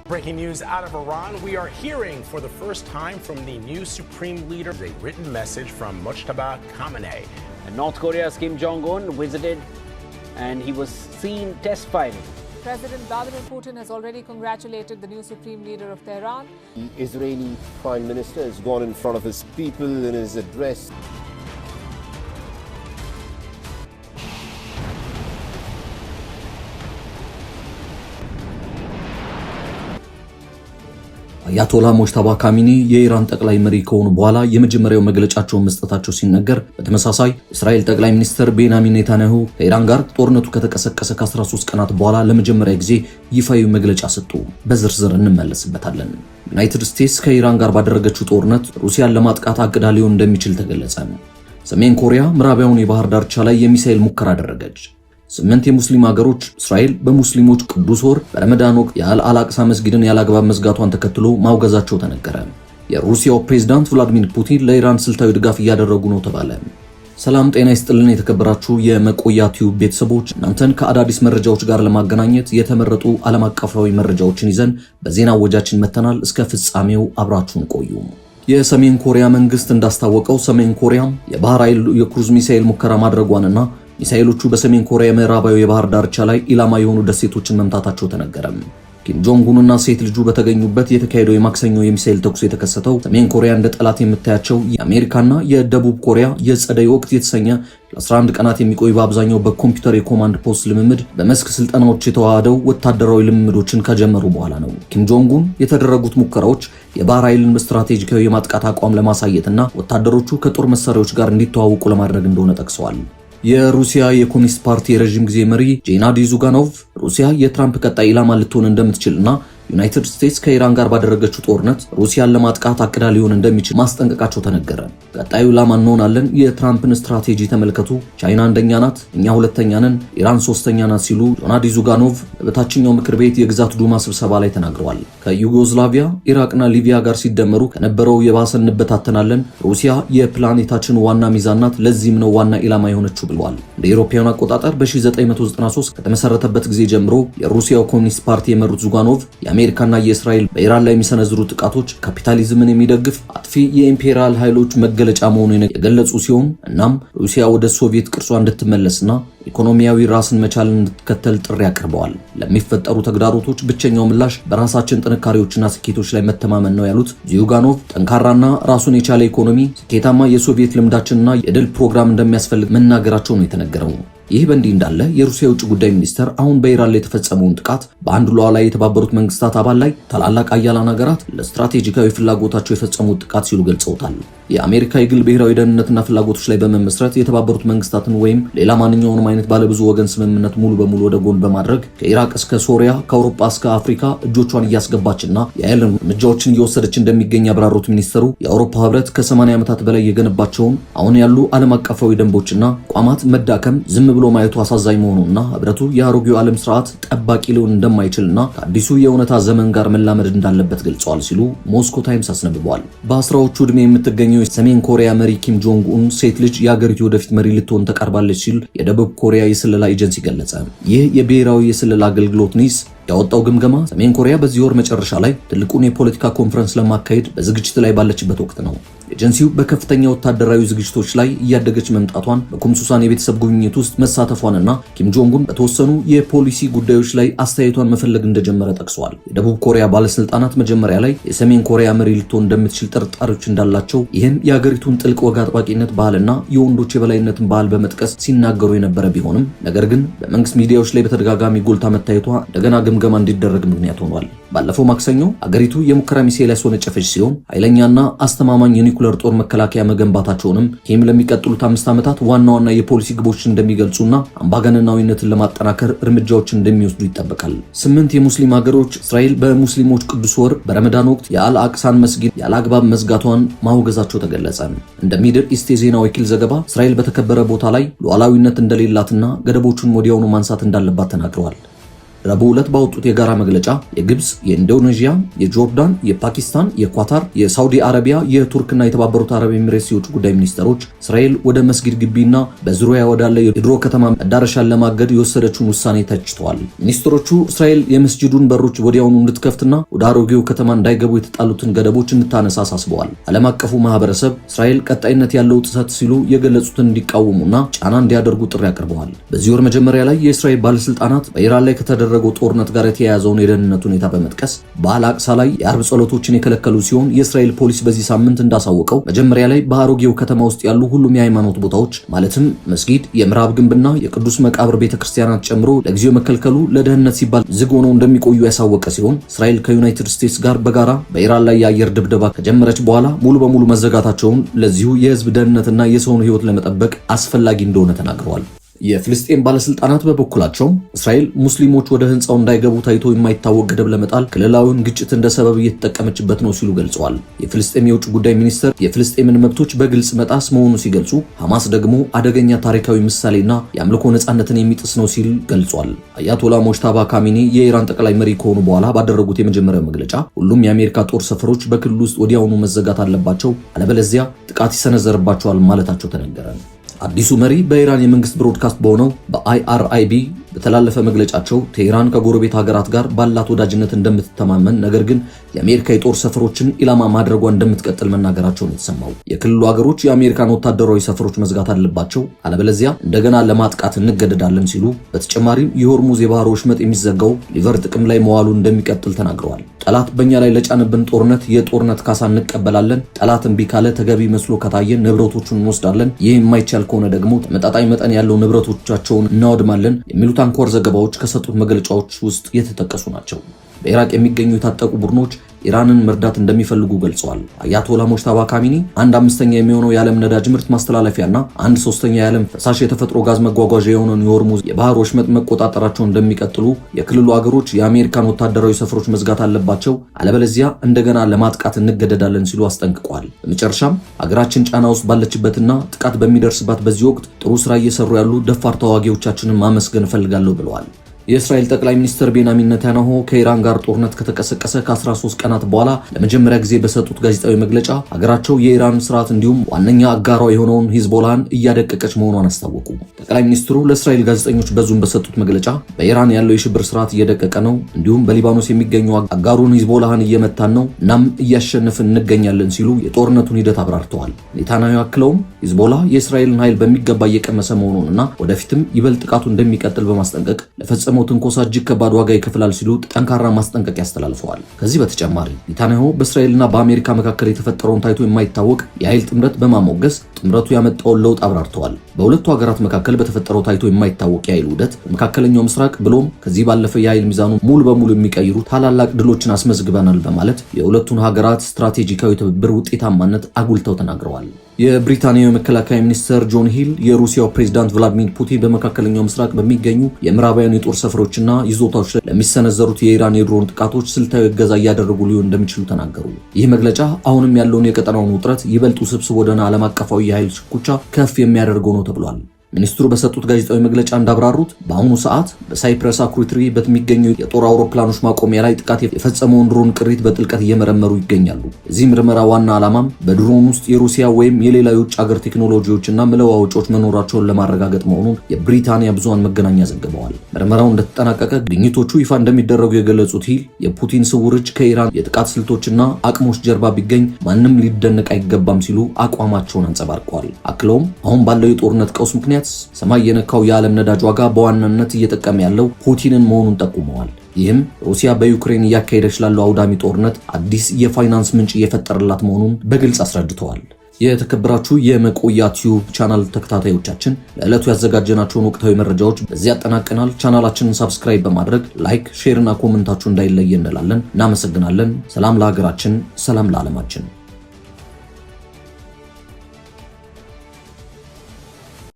Breaking news out of Iran. We are hearing for the first time from the new supreme leader a written message from Mojtaba Khamenei. And North Korea's Kim Jong-un visited and he was seen test firing. President Vladimir Putin has already congratulated the new supreme leader of Tehran. The Israeli Prime Minister has gone in front of his people in his address. አያቶላ ሞጅተባ ካሚኒ የኢራን ጠቅላይ መሪ ከሆኑ በኋላ የመጀመሪያው መግለጫቸውን መስጠታቸው ሲነገር፣ በተመሳሳይ እስራኤል ጠቅላይ ሚኒስትር ቤንያሚን ኔታንያሁ ከኢራን ጋር ጦርነቱ ከተቀሰቀሰ ከ13 ቀናት በኋላ ለመጀመሪያ ጊዜ ይፋዊ መግለጫ ሰጡ። በዝርዝር እንመለስበታለን። ዩናይትድ ስቴትስ ከኢራን ጋር ባደረገችው ጦርነት ሩሲያን ለማጥቃት አቅዳ ሊሆን እንደሚችል ተገለጸ። ሰሜን ኮሪያ ምዕራባዊውን የባህር ዳርቻ ላይ የሚሳኤል ሙከራ አደረገች። 8 የሙስሊም ሀገሮች እስራኤል በሙስሊሞች ቅዱስ ወር በረመዳን ወቅት የአል-አቅሳ መስጊድን ያላግባብ መዝጋቷን ተከትሎ ማውገዛቸው ተነገረ። የሩሲያው ፕሬዝዳንት ቭላዲሚር ፑቲን ለኢራን ስልታዊ ድጋፍ እያደረጉ ነው ተባለ። ሰላም ጤና ይስጥልን የተከበራችሁ የመቆያ ቲዩብ ቤተሰቦች፣ እናንተን ከአዳዲስ መረጃዎች ጋር ለማገናኘት የተመረጡ ዓለም አቀፋዊ መረጃዎችን ይዘን በዜና ወጃችን መተናል። እስከ ፍጻሜው አብራችሁን ቆዩ። የሰሜን ኮሪያ መንግስት እንዳስታወቀው ሰሜን ኮሪያ የባህር ኃይል የክሩዝ ሚሳኤል ሙከራ ማድረጓንና ሚሳኤሎቹ በሰሜን ኮሪያ ምዕራባዊ የባህር ዳርቻ ላይ ኢላማ የሆኑ ደሴቶችን መምታታቸው ተነገረ። ኪም ጆንግ ኡንና ሴት ልጁ በተገኙበት የተካሄደው የማክሰኞ የሚሳኤል ተኩስ የተከሰተው ሰሜን ኮሪያ እንደ ጠላት የምታያቸው የአሜሪካና የደቡብ ኮሪያ የጸደይ ወቅት የተሰኘ ለ11 ቀናት የሚቆይ በአብዛኛው በኮምፒውተር የኮማንድ ፖስት ልምምድ በመስክ ስልጠናዎች የተዋሃደው ወታደራዊ ልምምዶችን ከጀመሩ በኋላ ነው። ኪም ጆንግ ኡን የተደረጉት ሙከራዎች የባህር ኃይልን ስትራቴጂካዊ የማጥቃት አቋም ለማሳየትና ወታደሮቹ ከጦር መሳሪያዎች ጋር እንዲተዋወቁ ለማድረግ እንደሆነ ጠቅሰዋል። የሩሲያ የኮሚኒስት ፓርቲ የረጅም ጊዜ መሪ ጄናዲ ዙጋኖቭ ሩሲያ የትራምፕ ቀጣይ ኢላማ ልትሆን እንደምትችልና ዩናይትድ ስቴትስ ከኢራን ጋር ባደረገችው ጦርነት ሩሲያን ለማጥቃት አቅዳ ሊሆን እንደሚችል ማስጠንቀቃቸው ተነገረ። ቀጣዩ ኢላማ እንሆናለን፣ የትራምፕን ስትራቴጂ ተመልከቱ፣ ቻይና አንደኛ ናት፣ እኛ ሁለተኛ ነን፣ ኢራን ሶስተኛ ናት ሲሉ ጄናዲ ዙጋኖቭ በታችኛው ምክር ቤት የግዛት ዱማ ስብሰባ ላይ ተናግረዋል። ከዩጎዝላቪያ ኢራቅና ሊቢያ ጋር ሲደመሩ ከነበረው የባሰ እንበታተናለን፣ ሩሲያ የፕላኔታችን ዋና ሚዛን ናት፣ ለዚህም ነው ዋና ኢላማ የሆነችው ብለዋል። እንደ አውሮፓውያን አቆጣጠር በ1993 ከተመሰረተበት ጊዜ ጀምሮ የሩሲያው ኮሚኒስት ፓርቲ የመሩት ዙጋኖቭ የአሜሪካና የእስራኤል በኢራን ላይ የሚሰነዝሩ ጥቃቶች ካፒታሊዝምን የሚደግፍ አጥፊ የኢምፔሪያል ኃይሎች መገለጫ መሆኑን የገለጹ ሲሆን እናም ሩሲያ ወደ ሶቪየት ቅርጿ እንድትመለስና ኢኮኖሚያዊ ራስን መቻልን እንድትከተል ጥሪ አቅርበዋል። ለሚፈጠሩ ተግዳሮቶች ብቸኛው ምላሽ በራሳችን ጥንካሬዎችና ስኬቶች ላይ መተማመን ነው ያሉት ዙጋኖቭ ጠንካራና ራሱን የቻለ ኢኮኖሚ፣ ስኬታማ የሶቪየት ልምዳችንና የድል ፕሮግራም እንደሚያስፈልግ መናገራቸው ነው የተነገረው። ይህ በእንዲህ እንዳለ የሩሲያ የውጭ ጉዳይ ሚኒስተር አሁን በኢራን ላይ የተፈጸመውን ጥቃት በአንድ ሉዓላዊ የተባበሩት መንግስታት አባል ላይ ታላላቅ አያላን ሀገራት ለስትራቴጂካዊ ፍላጎታቸው የፈጸሙት ጥቃት ሲሉ ገልጸውታል። የአሜሪካ የግል ብሔራዊ ደህንነትና ፍላጎቶች ላይ በመመስረት የተባበሩት መንግስታትን ወይም ሌላ ማንኛውንም አይነት ባለብዙ ወገን ስምምነት ሙሉ በሙሉ ወደ ጎን በማድረግ ከኢራቅ እስከ ሶሪያ ከአውሮፓ እስከ አፍሪካ እጆቿን እያስገባችና የኃይል እርምጃዎችን እየወሰደች እንደሚገኝ ያብራሩት ሚኒስተሩ የአውሮፓ ህብረት ከ80 ዓመታት በላይ የገነባቸውን አሁን ያሉ ዓለም አቀፋዊ ደንቦችና ቋማት መዳከም ዝም ብሎ ማየቱ አሳዛኝ መሆኑና ህብረቱ የአሮጌው ዓለም ስርዓት ጠባቂ ሊሆን እንደማይችልና ከአዲሱ የእውነታ ዘመን ጋር መላመድ እንዳለበት ገልጸዋል ሲሉ ሞስኮ ታይምስ አስነብበዋል። በአስራዎቹ ዕድሜ የምትገኘው የሰሜን ኮሪያ መሪ ኪም ጆንግ ኡን ሴት ልጅ የአገሪቱ ወደፊት መሪ ልትሆን ተቃርባለች ሲል የደቡብ ኮሪያ የስለላ ኤጀንሲ ገለጸ። ይህ የብሔራዊ የስለላ አገልግሎት ኒስ ያወጣው ግምገማ ሰሜን ኮሪያ በዚህ ወር መጨረሻ ላይ ትልቁን የፖለቲካ ኮንፈረንስ ለማካሄድ በዝግጅት ላይ ባለችበት ወቅት ነው። ኤጀንሲው በከፍተኛ ወታደራዊ ዝግጅቶች ላይ እያደገች መምጣቷን፣ በኩምሱሳን የቤተሰብ ጉብኝት ውስጥ መሳተፏንና ኪም ጆንግ ኡን በተወሰኑ የፖሊሲ ጉዳዮች ላይ አስተያየቷን መፈለግ እንደጀመረ ጠቅሰዋል። የደቡብ ኮሪያ ባለስልጣናት መጀመሪያ ላይ የሰሜን ኮሪያ መሪ ልትሆን እንደምትችል ጥርጣሬዎች እንዳላቸው፣ ይህም የሀገሪቱን ጥልቅ ወግ አጥባቂነት ባህልና የወንዶች የበላይነትን ባህል በመጥቀስ ሲናገሩ የነበረ ቢሆንም ነገር ግን በመንግስት ሚዲያዎች ላይ በተደጋጋሚ ጎልታ መታየቷ እንደገና ግምገማ እንዲደረግ ምክንያት ሆኗል። ባለፈው ማክሰኞ አገሪቱ የሙከራ ሚሳኤል ያስወነጨፈች ሲሆን ኃይለኛና አስተማማኝ የኒኩለር ጦር መከላከያ መገንባታቸውንም ኪም ለሚቀጥሉት 5 ዓመታት ዋና ዋና የፖሊሲ ግቦች እንደሚገልጹና አምባገነናዊነትን ለማጠናከር እርምጃዎችን እንደሚወስዱ ይጠበቃል። 8 የሙስሊም ሀገሮች እስራኤል በሙስሊሞች ቅዱስ ወር በረመዳን ወቅት የአል-አቅሳን መስጊድ ያላግባብ መዝጋቷን ማውገዛቸው ተገለጸ። እንደ ሚድል ኢስት የዜና ወኪል ዘገባ እስራኤል በተከበረ ቦታ ላይ ሉዓላዊነት እንደሌላትና ገደቦቹን ወዲያውኑ ማንሳት እንዳለባት ተናግረዋል። ረቡዕ ዕለት ባወጡት የጋራ መግለጫ የግብጽ፣ የኢንዶኔዥያ፣ የጆርዳን፣ የፓኪስታን፣ የኳታር፣ የሳውዲ አረቢያ፣ የቱርክና የተባበሩት አረብ ኤሚሬትስ የውጭ ጉዳይ ሚኒስትሮች እስራኤል ወደ መስጊድ ግቢና በዙሪያ ወዳለ የድሮ ከተማ መዳረሻን ለማገድ የወሰደችውን ውሳኔ ተችተዋል። ሚኒስትሮቹ እስራኤል የመስጂዱን በሮች ወዲያውኑ እንድትከፍትና ወደ አሮጌው ከተማ እንዳይገቡ የተጣሉትን ገደቦች እንድታነሳ አሳስበዋል። ዓለም አቀፉ ማህበረሰብ እስራኤል ቀጣይነት ያለው ጥሰት ሲሉ የገለጹትን እንዲቃወሙና ጫና እንዲያደርጉ ጥሪ አቅርበዋል። በዚህ ወር መጀመሪያ ላይ የእስራኤል ባለስልጣናት በኢራን ላይ ከተደረገው ጦርነት ጋር የተያያዘውን የደህንነት ሁኔታ በመጥቀስ በአል-አቅሳ ላይ የአርብ ጸሎቶችን የከለከሉ ሲሆን የእስራኤል ፖሊስ በዚህ ሳምንት እንዳሳወቀው መጀመሪያ ላይ በአሮጌው ከተማ ውስጥ ያሉ ሁሉም የሃይማኖት ቦታዎች ማለትም መስጊድ፣ የምዕራብ ግንብና የቅዱስ መቃብር ቤተክርስቲያናት ጨምሮ ለጊዜው መከልከሉ ለደህንነት ሲባል ዝግ ሆነው እንደሚቆዩ ያሳወቀ ሲሆን እስራኤል ከዩናይትድ ስቴትስ ጋር በጋራ በኢራን ላይ የአየር ድብደባ ከጀመረች በኋላ ሙሉ በሙሉ መዘጋታቸውን ለዚሁ የህዝብ ደህንነትና የሰውን ህይወት ለመጠበቅ አስፈላጊ እንደሆነ ተናግረዋል። የፍልስጤም ባለስልጣናት በበኩላቸው እስራኤል ሙስሊሞች ወደ ህንጻው እንዳይገቡ ታይቶ የማይታወቅ ገደብ ለመጣል ክልላዊውን ግጭት እንደ ሰበብ እየተጠቀመችበት ነው ሲሉ ገልጸዋል። የፍልስጤም የውጭ ጉዳይ ሚኒስትር የፍልስጤምን መብቶች በግልጽ መጣስ መሆኑ ሲገልጹ፣ ሐማስ ደግሞ አደገኛ ታሪካዊ ምሳሌና የአምልኮ ነጻነትን የሚጥስ ነው ሲል ገልጿል። አያቶላ ሞጅታባ ካሚኒ የኢራን ጠቅላይ መሪ ከሆኑ በኋላ ባደረጉት የመጀመሪያው መግለጫ ሁሉም የአሜሪካ ጦር ሰፈሮች በክልሉ ውስጥ ወዲያውኑ መዘጋት አለባቸው፣ አለበለዚያ ጥቃት ይሰነዘርባቸዋል ማለታቸው ተነገረ። አዲሱ መሪ በኢራን የመንግስት ብሮድካስት በሆነው በአይአርአይቢ በተላለፈ መግለጫቸው ቴህራን ከጎረቤት ሀገራት ጋር ባላት ወዳጅነት እንደምትተማመን ነገር ግን የአሜሪካ የጦር ሰፈሮችን ኢላማ ማድረጓ እንደምትቀጥል መናገራቸውን የተሰማው የክልሉ ሀገሮች የአሜሪካን ወታደራዊ ሰፈሮች መዝጋት አለባቸው፣ አለበለዚያ እንደገና ለማጥቃት እንገደዳለን ሲሉ፣ በተጨማሪም የሆርሙዝ የባህር ወሽመጥ የሚዘጋው ሊቨር ጥቅም ላይ መዋሉ እንደሚቀጥል ተናግረዋል። ጠላት በእኛ ላይ ለጫንብን ጦርነት የጦርነት ካሳ እንቀበላለን፣ ጠላት እምቢ ካለ ተገቢ መስሎ ከታየን ንብረቶቹን እንወስዳለን፣ ይህ የማይቻል ከሆነ ደግሞ ተመጣጣኝ መጠን ያለው ንብረቶቻቸውን እናወድማለን የሚሉት አንኳር ዘገባዎች ከሰጡት መግለጫዎች ውስጥ የተጠቀሱ ናቸው። በኢራቅ የሚገኙ የታጠቁ ቡድኖች ኢራንን መርዳት እንደሚፈልጉ ገልጸዋል። አያቶላ ሞጅታባ ካሚኒ 1/5 የሚሆነው የዓለም ነዳጅ ምርት ማስተላለፊያና 1/3 የዓለም ፈሳሽ የተፈጥሮ ጋዝ መጓጓዣ የሆነውን የሆርሙዝ የባህር ወሽመጥ መቆጣጠራቸውን እንደሚቀጥሉ፣ የክልሉ ሀገሮች የአሜሪካን ወታደራዊ ሰፈሮች መዝጋት አለባቸው፣ አለበለዚያ እንደገና ለማጥቃት እንገደዳለን ሲሉ አስጠንቅቀዋል። በመጨረሻም ሀገራችን ጫና ውስጥ ባለችበትና ጥቃት በሚደርስባት በዚህ ወቅት ጥሩ ስራ እየሰሩ ያሉ ደፋር ተዋጊዎቻችንን ማመስገን እፈልጋለሁ ብለዋል። የእስራኤል ጠቅላይ ሚኒስትር ቤንያሚን ኔታንያሁ ከኢራን ጋር ጦርነት ከተቀሰቀሰ ከ13 ቀናት በኋላ ለመጀመሪያ ጊዜ በሰጡት ጋዜጣዊ መግለጫ ሀገራቸው የኢራን ስርዓት እንዲሁም ዋነኛ አጋሯ የሆነውን ሂዝቦላን እያደቀቀች መሆኗን አስታወቁ። ጠቅላይ ሚኒስትሩ ለእስራኤል ጋዜጠኞች በዙም በሰጡት መግለጫ በኢራን ያለው የሽብር ስርዓት እየደቀቀ ነው፣ እንዲሁም በሊባኖስ የሚገኙ አጋሩን ሂዝቦላህን እየመታን ነው፣ እናም እያሸነፍን እንገኛለን ሲሉ የጦርነቱን ሂደት አብራርተዋል። ኔታንያሁ አክለውም ሂዝቦላ የእስራኤልን ኃይል በሚገባ እየቀመሰ መሆኑንና ወደፊትም ይበልጥ ጥቃቱ እንደሚቀጥል በማስጠንቀቅ ለፈጸመው ትንኮሳ እጅግ ከባድ ዋጋ ይከፍላል ሲሉ ጠንካራ ማስጠንቀቂያ አስተላልፈዋል። ከዚህ በተጨማሪ ኔታንያሁ በእስራኤልና በአሜሪካ መካከል የተፈጠረውን ታይቶ የማይታወቅ የኃይል ጥምረት በማሞገስ ጥምረቱ ያመጣውን ለውጥ አብራርተዋል። በሁለቱ ሀገራት መካከል በተፈጠረው ታይቶ የማይታወቅ የኃይል ውህደት በመካከለኛው ምስራቅ ብሎም ከዚህ ባለፈ የኃይል ሚዛኑ ሙሉ በሙሉ የሚቀይሩ ታላላቅ ድሎችን አስመዝግበናል በማለት የሁለቱን ሀገራት ስትራቴጂካዊ ትብብር ውጤታማነት አጉልተው ተናግረዋል። የብሪታንያው መከላከያ ሚኒስትር ጆን ሂል የሩሲያው ፕሬዝዳንት ቭላዲሚር ፑቲን በመካከለኛው ምስራቅ በሚገኙ የምዕራባውያን የጦር ሰፈሮችና ይዞታዎች ላይ ለሚሰነዘሩት የኢራን የድሮን ጥቃቶች ስልታዊ እገዛ እያደረጉ ሊሆን እንደሚችሉ ተናገሩ። ይህ መግለጫ አሁንም ያለውን የቀጠናውን ውጥረት ይበልጥ ውስብስብ ወደሆነ ዓለም አቀፋዊ የኃይል ሽኩቻ ከፍ የሚያደርገው ነው ተብሏል። ሚኒስትሩ በሰጡት ጋዜጣዊ መግለጫ እንዳብራሩት በአሁኑ ሰዓት በሳይፕረስ አኩሪትሪ በሚገኙ የጦር አውሮፕላኖች ማቆሚያ ላይ ጥቃት የፈጸመውን ድሮን ቅሪት በጥልቀት እየመረመሩ ይገኛሉ። እዚህ ምርመራ ዋና ዓላማም በድሮን ውስጥ የሩሲያ ወይም የሌላ የውጭ ሀገር ቴክኖሎጂዎችና መለዋወጫዎች መኖራቸውን ለማረጋገጥ መሆኑን የብሪታንያ ብዙሃን መገናኛ ዘግበዋል። ምርመራው እንደተጠናቀቀ ግኝቶቹ ይፋ እንደሚደረጉ የገለጹት ሂል የፑቲን ስውር እጅ ከኢራን የጥቃት ስልቶችና አቅሞች ጀርባ ቢገኝ ማንም ሊደነቅ አይገባም ሲሉ አቋማቸውን አንጸባርቀዋል። አክለውም አሁን ባለው የጦርነት ቀውስ ምክንያት ሰማይ የነካው የዓለም ነዳጅ ዋጋ በዋናነት እየጠቀመ ያለው ፑቲንን መሆኑን ጠቁመዋል። ይህም ሩሲያ በዩክሬን እያካሄደች ላለው አውዳሚ ጦርነት አዲስ የፋይናንስ ምንጭ እየፈጠረላት መሆኑን በግልጽ አስረድተዋል። የተከበራችሁ የመቆያ ቲዩብ ቻናል ተከታታዮቻችን ለዕለቱ ያዘጋጀናቸውን ወቅታዊ መረጃዎች በዚህ ያጠናቀናል። ቻናላችንን ሰብስክራይብ በማድረግ ላይክ፣ ሼር እና ኮሜንታችሁ እንዳይለየ እንላለን። እናመሰግናለን። ሰላም ለሀገራችን፣ ሰላም ለዓለማችን።